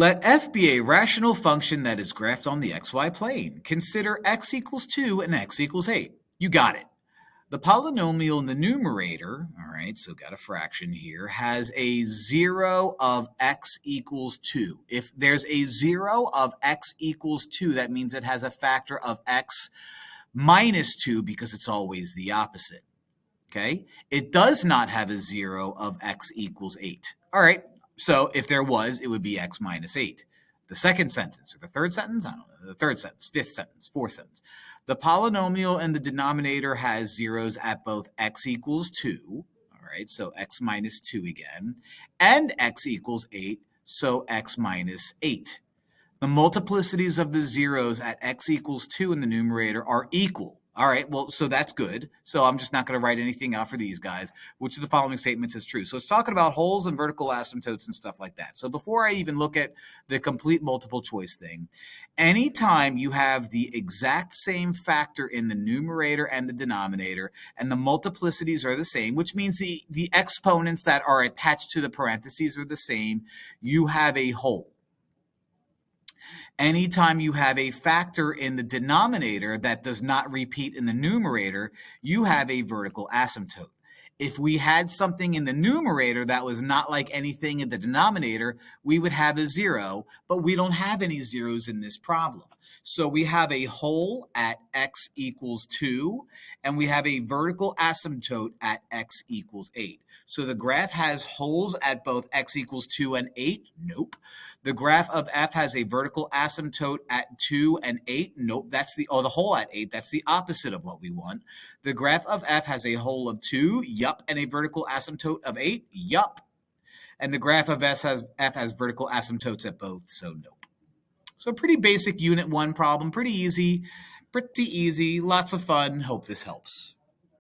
Let f be a rational function that is graphed on the xy plane. Consider x equals 2 and x equals 8. You got it. The polynomial in the numerator, all right, so got a fraction here, has a 0 of x equals 2. If there's a 0 of x equals 2, that means it has a factor of x minus 2 because it's always the opposite. Okay? It does not have a 0 of x equals 8. All right, so if there was, it would be x minus 8. The second sentence, or the third sentence? I don't know. The third sentence, fifth sentence, fourth sentence. The polynomial in the denominator has zeros at both x equals 2, all right, so x minus 2 again, and x equals 8, so x minus 8. The multiplicities of the zeros at x equals 2 in the numerator are equal. All right, well, so that's good. So I'm just not going to write anything out for these guys. Which of the following statements is true? So it's talking about holes and vertical asymptotes and stuff like that. So before I even look at the complete multiple choice thing, anytime you have the exact same factor in the numerator and the denominator, and the multiplicities are the same, which means the exponents that are attached to the parentheses are the same, you have a hole. Anytime you have a factor in the denominator that does not repeat in the numerator, you have a vertical asymptote. If we had something in the numerator that was not like anything in the denominator, we would have a 0, but we don't have any zeros in this problem. So we have a hole at x equals 2, and we have a vertical asymptote at x equals 8. So the graph has holes at both x equals 2 and 8? Nope. The graph of f has a vertical asymptote at 2 and 8? Nope. That's the hole at 8. That's the opposite of what we want. The graph of f has a hole of 2? Yup. And a vertical asymptote of 8? Yup. And the graph of f has vertical asymptotes at both, so nope. So pretty basic Unit 1 problem. Pretty easy. Lots of fun. Hope this helps.